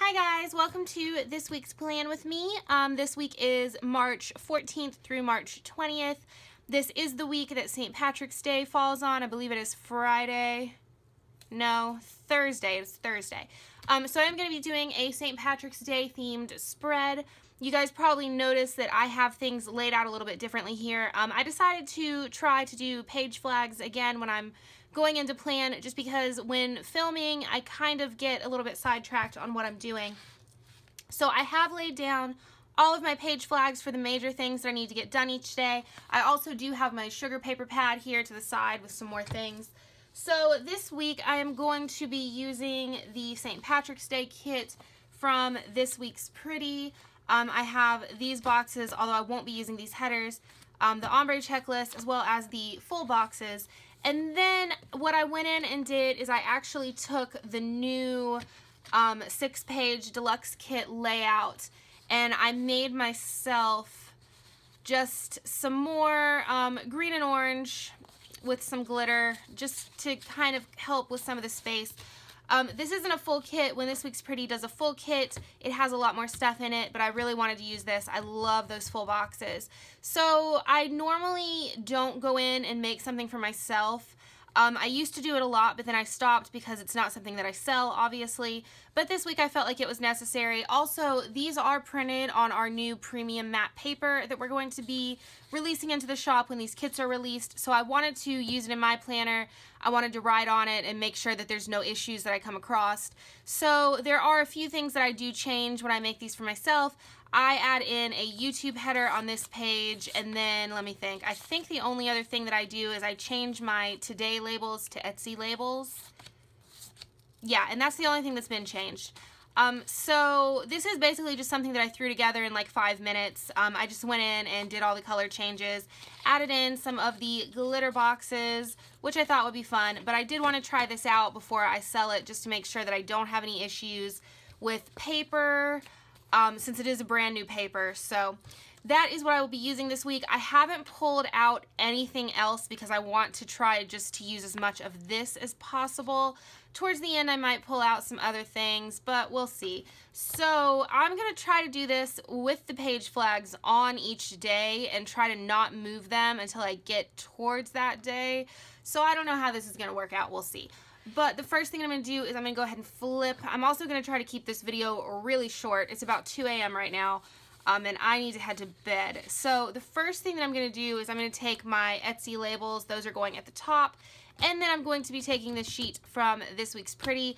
Hi guys, welcome to this week's plan with me. This week is March 14th through March 20th. This is the week that St. Patrick's Day falls on. I believe it is Friday. No, Thursday. It's Thursday. So I'm going to be doing a St. Patrick's Day themed spread. You guys probably noticed that I have things laid out a little bit differently here. I decided to try to do page flags again when I'm going into plan, just because when filming I kind of get a little bit sidetracked on what I'm doing. So I have laid down all of my page flags for the major things that I need to get done each day. I also do have my sugar paper pad here to the side with some more things. So this week I am going to be using the St. Patrick's Day kit from ThisWeeksPretty. I have these boxes, although I won't be using these headers, the ombre checklist, as well as the full boxes. And then what I went in and did is I actually took the new 6-page deluxe kit layout and I made myself just some more green and orange with some glitter, just to kind of help with some of the space. This isn't a full kit. When ThisWeeksPretty does a full kit, it has a lot more stuff in it, but I really wanted to use this. I love those full boxes. So I normally don't go in and make something for myself. I used to do it a lot, but then I stopped because it's not something that I sell, obviously. But this week I felt like it was necessary. Also, these are printed on our new premium matte paper that we're going to be releasing into the shop when these kits are released. So I wanted to use it in my planner. I wanted to write on it and make sure that there's no issues that I come across. So there are a few things that I do change when I make these for myself. I add in a YouTube header on this page, and then let me think. I think the only other thing that I do is I change my today labels to Etsy labels. Yeah, and that's the only thing that's been changed. So this is basically just something that I threw together in like 5 minutes. I just went in and did all the color changes, added in some of the glitter boxes, which I thought would be fun, but I did want to try this out before I sell it just to make sure that I don't have any issues with paper, since it is a brand new paper. So that is what I will be using this week. I haven't pulled out anything else because I want to try just to use as much of this as possible. Towards the end I might pull out some other things, but we'll see. So I'm going to try to do this with the page flags on each day and try to not move them until I get towards that day. So I don't know how this is going to work out. We'll see. But the first thing I'm going to do is I'm going to go ahead and flip. I'm also going to try to keep this video really short. It's about 2 a.m. right now, and I need to head to bed. So the first thing that I'm going to do is I'm going to take my Etsy labels. Those are going at the top. And then I'm going to be taking this sheet from ThisWeeksPretty.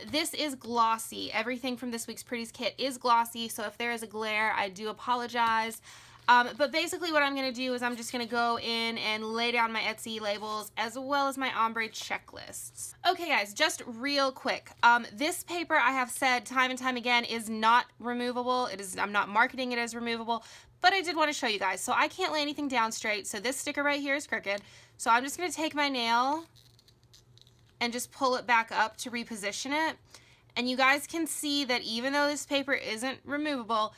This is glossy. Everything from ThisWeeksPretty's kit is glossy, so if there is a glare, I do apologize. But basically what I'm going to do is I'm just going to go in and lay down my Etsy labels as well as my ombre checklists. Okay guys, just real quick. This paper, I have said time and time again, is not removable. I'm not marketing it as removable, but I did want to show you guys. So I can't lay anything down straight, so this sticker right here is crooked. So I'm just going to take my nail and just pull it back up to reposition it. And you guys can see that even though this paper isn't removable,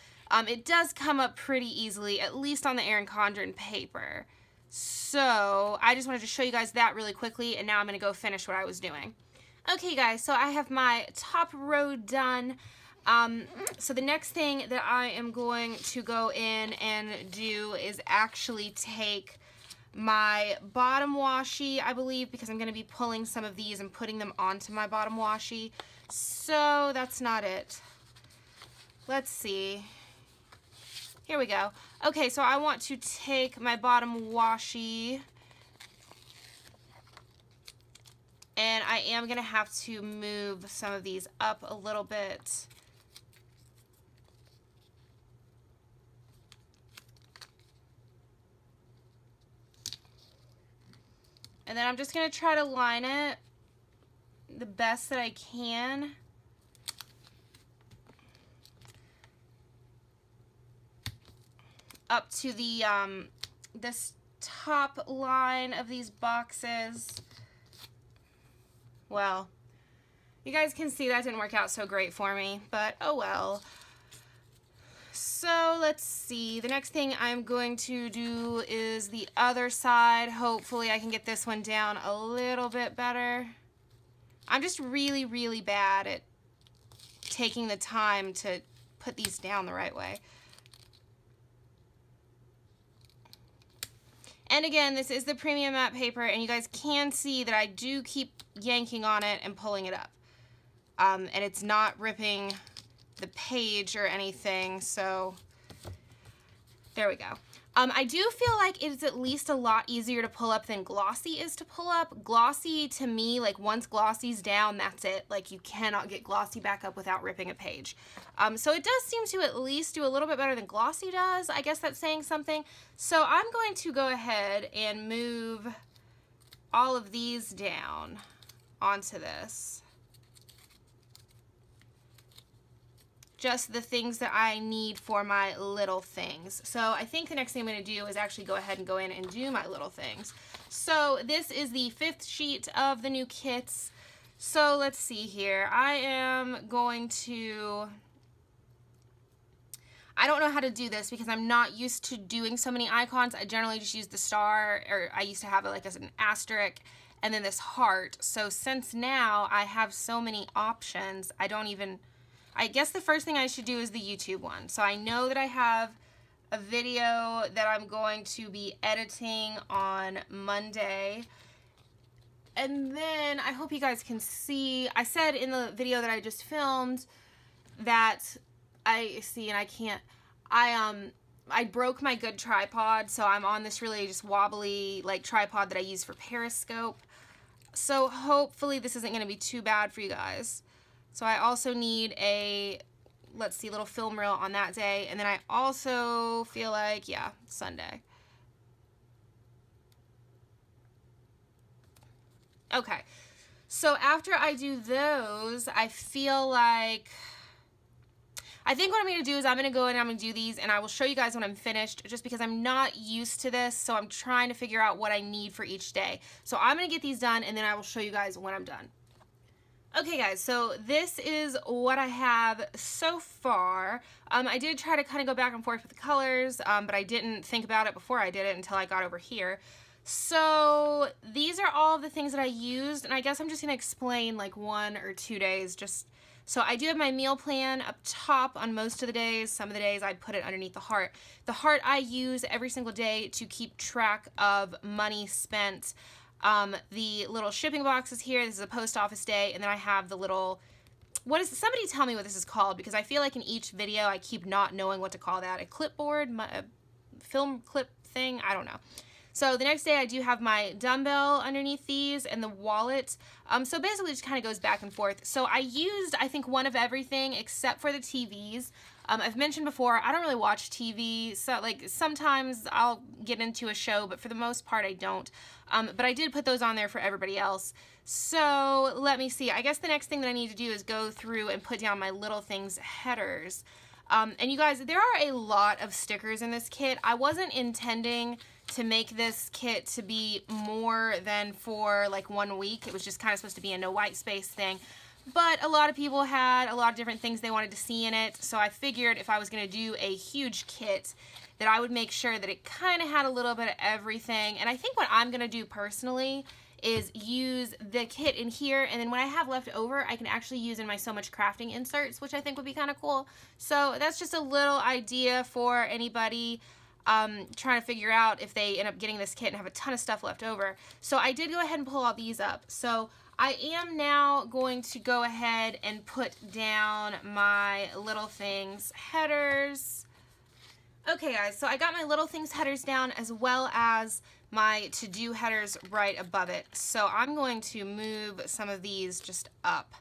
it does come up pretty easily, at least on the Erin Condren paper. So I just wanted to show you guys that really quickly, and now I'm going to go finish what I was doing. Okay guys, so I have my top row done. So the next thing that I am going to go in and do is actually take my bottom washi, I believe, because I'm going to be pulling some of these and putting them onto my bottom washi. So that's not it. Let's see. Here we go. Okay, so I want to take my bottom washi, and I am going to have to move some of these up a little bit. And then I'm just going to try to line it the best that I can. Up to the this top line of these boxes. Well, you guys can see that didn't work out so great for me, but oh well. So let's see, the next thing I'm going to do is the other side. Hopefully I can get this one down a little bit better. I'm just really, really bad at taking the time to put these down the right way. And again, this is the premium matte paper, and you guys can see that I do keep yanking on it and pulling it up. And it's not ripping the page or anything, so there we go. I do feel like it's at least a lot easier to pull up than glossy is to pull up. Glossy, to me, like once glossy's down, that's it. Like you cannot get glossy back up without ripping a page. So it does seem to at least do a little bit better than glossy does. I guess that's saying something. So I'm going to go ahead and move all of these down onto this. Just the things that I need for my little things. So I think the next thing I'm going to do is actually go ahead and go in and do my little things. So this is the 5th sheet of the new kits. So let's see here. I am going to... I don't know how to do this because I'm not used to doing so many icons. I generally just use the star, or I used to have it like as an asterisk and then this heart. So since now I have so many options, I guess the first thing I should do is the YouTube one. So I know that I have a video that I'm going to be editing on Monday. And then I hope you guys can see, I said in the video that I just filmed that I broke my good tripod. So I'm on this really just wobbly like tripod that I use for Periscope. So hopefully this isn't going to be too bad for you guys. So I also need a, let's see, little film reel on that day. And then I also feel like, yeah, Sunday. Okay. So after I do those, I feel like, I think what I'm going to do is I'm going to go in and I'm going to do these and I will show you guys when I'm finished just because I'm not used to this. So I'm trying to figure out what I need for each day. So I'm going to get these done and then I will show you guys when I'm done. Okay guys, so this is what I have so far. I did try to kind of go back and forth with the colors, but I didn't think about it before I did it until I got over here. So these are all of the things that I used, and I guess I'm just going to explain like 1 or 2 days. So I do have my meal plan up top on most of the days. Some of the days I'd put it underneath the heart. The heart I use every single day to keep track of money spent. The little shipping boxes here, this is a post office day, and then I have the little, somebody tell me what this is called, because I feel like in each video I keep not knowing what to call that. A clipboard, a film clip thing, I don't know. So the next day I do have my dumbbell underneath these and the wallet. So basically it just kind of goes back and forth. So I used, I think, one of everything except for the TVs. I've mentioned before, I don't really watch TV, so like sometimes I'll get into a show, but for the most part I don't. But I did put those on there for everybody else. So let me see. I guess the next thing that I need to do is go through and put down my little things headers. And you guys, there are a lot of stickers in this kit. I wasn't intending to make this kit to be more than for like 1 week. It was just kind of supposed to be a no white space thing. But a lot of people had a lot of different things they wanted to see in it, so I figured if I was going to do a huge kit that I would make sure that it kind of had a little bit of everything. And I think what I'm going to do personally is use the kit in here, and then when I have left over, I can actually use in my So Much Crafting inserts, which I think would be kind of cool. So that's just a little idea for anybody trying to figure out if they end up getting this kit and have a ton of stuff left over. So I did go ahead and pull all these up. So I am now going to go ahead and put down my little things headers. Okay guys, so I got my little things headers down as well as my to-do headers right above it. So I'm going to move some of these just up.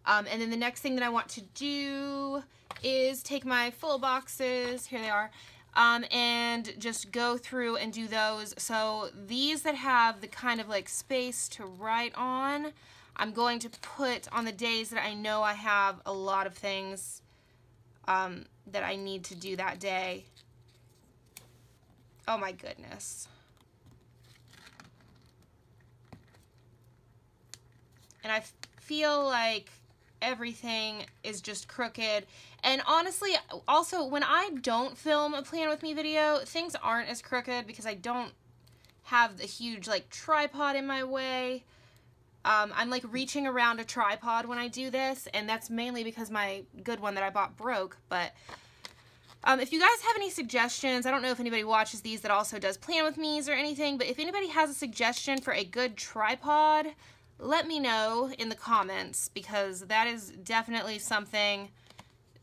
And then the next thing that I want to do is take my full boxes, here they are, and just go through and do those. So these that have the kind of like space to write on, I'm going to put on the days that I know I have a lot of things that I need to do that day. Oh my goodness. And I feel like everything is just crooked. And honestly, also, when I don't film a Plan With Me video, things aren't as crooked because I don't have the huge, like, tripod in my way. I'm like reaching around a tripod when I do this, and that's mainly because my good one that I bought broke. But if you guys have any suggestions, I don't know if anybody watches these that also does Plan With Me's or anything, but if anybody has a suggestion for a good tripod, let me know in the comments, because that is definitely something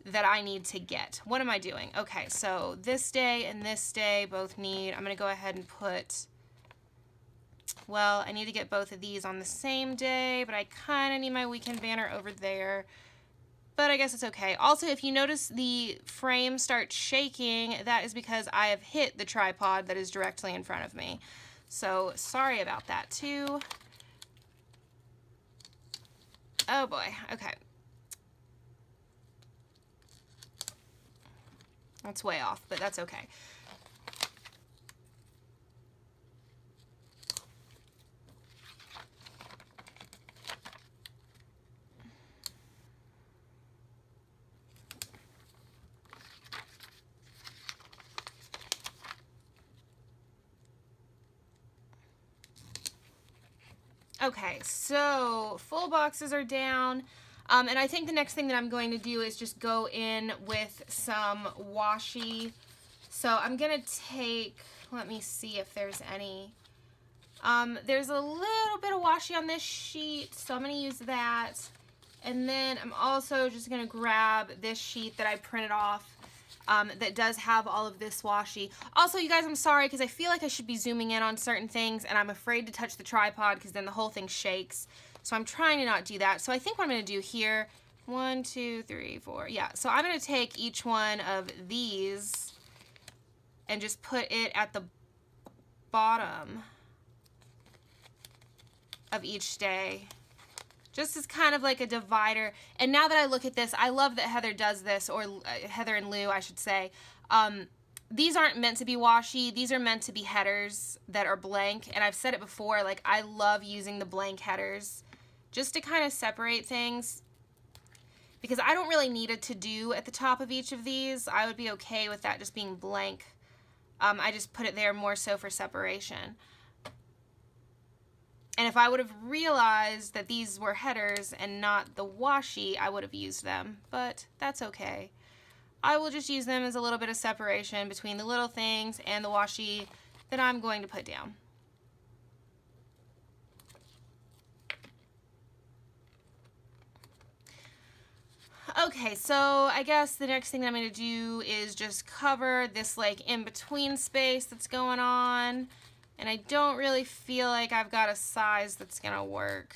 that I need to get. What am I doing? Okay, so this day and this day both need, I'm going to go ahead and put, well, I need to get both of these on the same day, but I kind of need my weekend banner over there. But I guess it's okay. Also, if you notice the frame start shaking, that is because I have hit the tripod that is directly in front of me. So sorry about that too. Oh boy, okay. That's way off, but that's okay. Okay, so full boxes are down, and I think the next thing that I'm going to do is just go in with some washi. So I'm going to take, let me see if there's any. There's a little bit of washi on this sheet, so I'm going to use that. And then I'm also just going to grab this sheet that I printed off that does have all of this washi. Also, you guys, I'm sorry because I feel like I should be zooming in on certain things, and I'm afraid to touch the tripod because then the whole thing shakes. So I'm trying to not do that. So I think what I'm going to do here, 1, 2, 3, 4, yeah. So I'm going to take each one of these and just put it at the bottom of each day, just as kind of like a divider. And now that I look at this, I love that Heather does this, or Heather and Lou, I should say. These aren't meant to be washi. These are meant to be headers that are blank. And I've said it before, like, I love using the blank headers just to kind of separate things, because I don't really need a to-do at the top of each of these. I would be okay with that just being blank. I just put it there more so for separation. And if I would have realized that these were headers and not the washi, I would have used them, but that's okay. I will just use them as a little bit of separation between the little things and the washi that I'm going to put down. Okay, so I guess the next thing that I'm going to do is just cover this like in-between space that's going on. And I don't really feel like I've got a size that's going to work.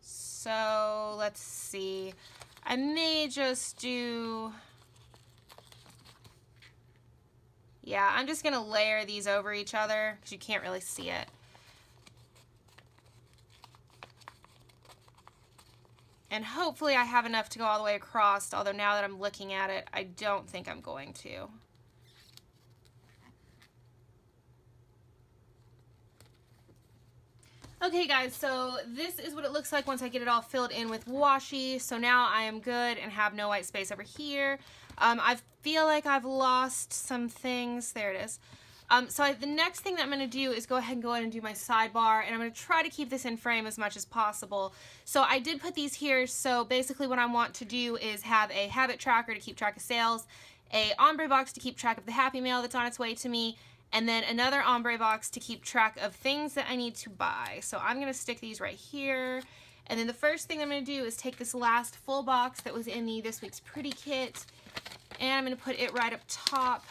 So let's see. I may just do... Yeah, I'm just going to layer these over each other because you can't really see it. And hopefully I have enough to go all the way across, although now that I'm looking at it, I don't think I'm going to. Okay guys, so this is what it looks like once I get it all filled in with washi. So now I am good and have no white space over here. I feel like I've lost some things. There it is. The next thing that I'm going to do is go ahead and do my sidebar, and I'm going to try to keep this in frame as much as possible. So I did put these here, so basically what I want to do is have a habit tracker to keep track of sales, a ombre box to keep track of the Happy Mail that's on its way to me, and then another ombre box to keep track of things that I need to buy. So I'm going to stick these right here, and then the first thing I'm going to do is take this last full box that was in the This Week's Pretty kit, and I'm going to put it right up top.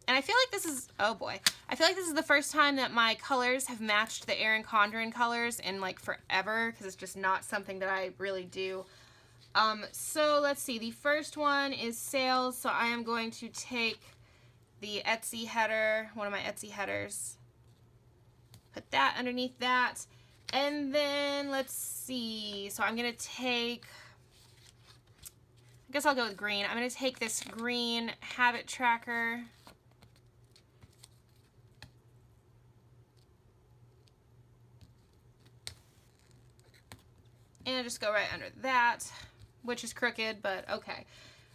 And I feel like this is, oh boy, I feel like this is the first time that my colors have matched the Erin Condren colors in like forever, because it's just not something that I really do. So let's see, the first one is sales, so I am going to take the Etsy header, one of my Etsy headers, put that underneath that, and then let's see, so I'm going to take, I guess I'll go with green. I'm going to take this green habit tracker, and just go right under that, which is crooked, but okay.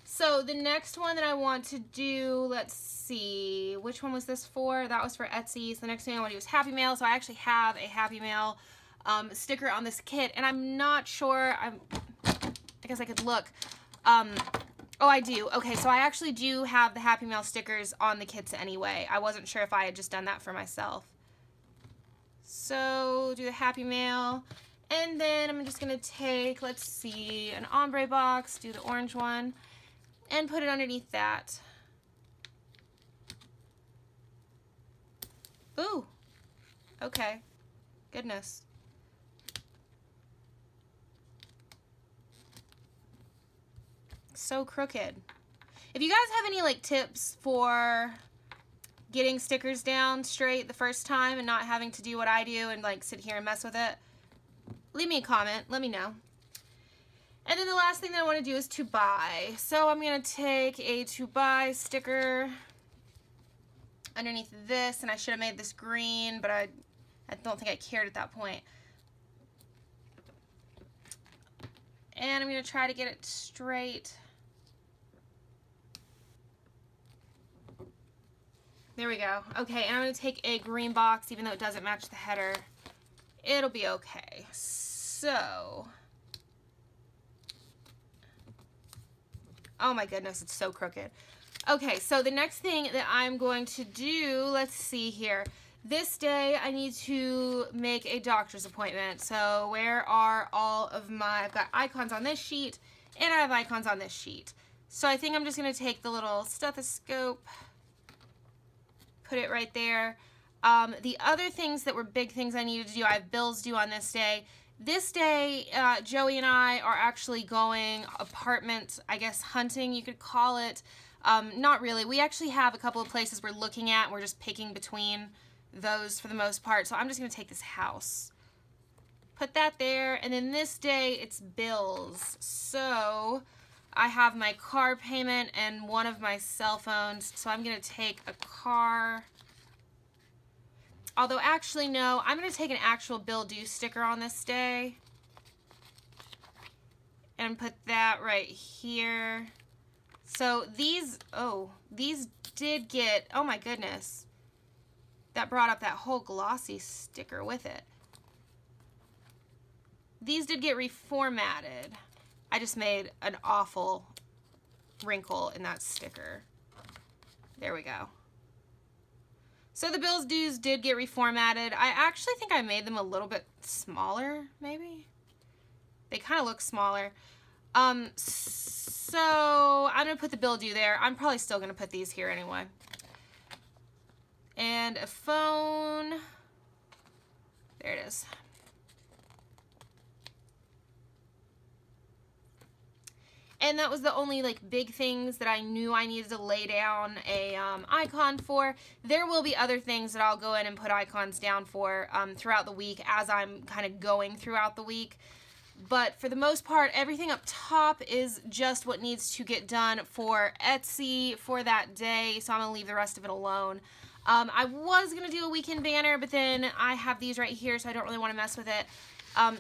So the next one that I want to do, let's see, which one was this for? That was for Etsy. So the next thing I want to do is Happy Mail. So I actually have a Happy Mail sticker on this kit, and I'm not sure, I guess I could look. Oh, I do. Okay, so I actually do have the Happy Mail stickers on the kits anyway. I wasn't sure if I had just done that for myself. So do the Happy Mail, and then I'm just gonna take, let's see, an ombre box, do the orange one, and put it underneath that. Ooh, okay, goodness. So crooked. If you guys have any like tips for getting stickers down straight the first time and not having to do what I do and like sit here and mess with it, leave me a comment, let me know. And then the last thing that I want to do is to buy. So I'm going to take a to buy sticker underneath this, and I should have made this green, but I don't think I cared at that point. And I'm going to try to get it straight. There we go. Okay, and I'm going to take a green box, even though it doesn't match the header. It'll be okay. So, oh my goodness, it's so crooked. Okay, so the next thing that I'm going to do, let's see here. This day, I need to make a doctor's appointment. So where are all of my, I've got icons on this sheet, and I have icons on this sheet. So I think I'm just going to take the little stethoscope, put it right there. The other things that were big things I needed to do, I have bills due on this day. This day, Joey and I are actually going apartment, I guess, hunting, you could call it. Not really. We actually have a couple of places we're looking at, and we're just picking between those for the most part. So I'm just going to take this house, put that there, and then this day it's bills. So I have my car payment and one of my cell phones, so I'm going to take a car. Although actually no, I'm going to take an actual bill due sticker on this day and put that right here. So these, oh, these did get, oh my goodness, that brought up that whole glossy sticker with it. These did get reformatted. I just made an awful wrinkle in that sticker. There we go. So the bills dues did get reformatted. I actually think I made them a little bit smaller, maybe. They kind of look smaller. So I'm going to put the bill due there. I'm probably still going to put these here anyway. And a phone. There it is. And that was the only like big things that I knew I needed to lay down a icon for. There will be other things that I'll go in and put icons down for throughout the week as I'm kind of going throughout the week. But for the most part, everything up top is just what needs to get done for Etsy for that day. So I'm going to leave the rest of it alone. I was going to do a weekend banner, but then I have these right here, so I don't really want to mess with it.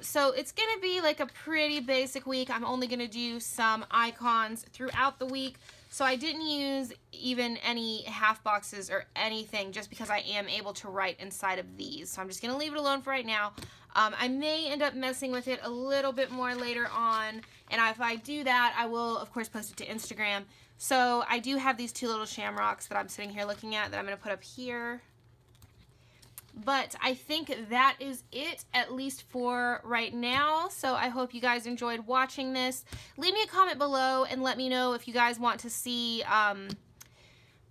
So it's going to be like a pretty basic week. I'm only going to do some icons throughout the week. So I didn't use even any half boxes or anything just because I am able to write inside of these. So I'm just going to leave it alone for right now. I may end up messing with it a little bit more later on. And if I do that, I will, of course, post it to Instagram. So I do have these two little shamrocks that I'm sitting here looking at that I'm going to put up here. But I think that is it, at least for right now. So I hope you guys enjoyed watching this. Leave me a comment below and let me know if you guys want to see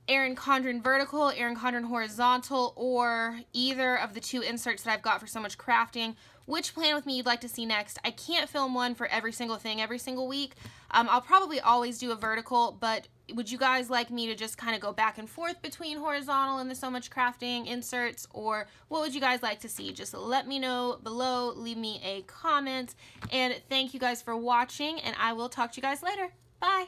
Erin Condren vertical, Erin Condren horizontal, or either of the two inserts that I've got for So Much Crafting. Which plan with me you'd like to see next. I can't film one for every single thing every single week. I'll probably always do a vertical, but would you guys like me to just kind of go back and forth between horizontal and the So Much Crafting inserts, or what would you guys like to see? Just let me know below, leave me a comment, and thank you guys for watching, and I will talk to you guys later. Bye!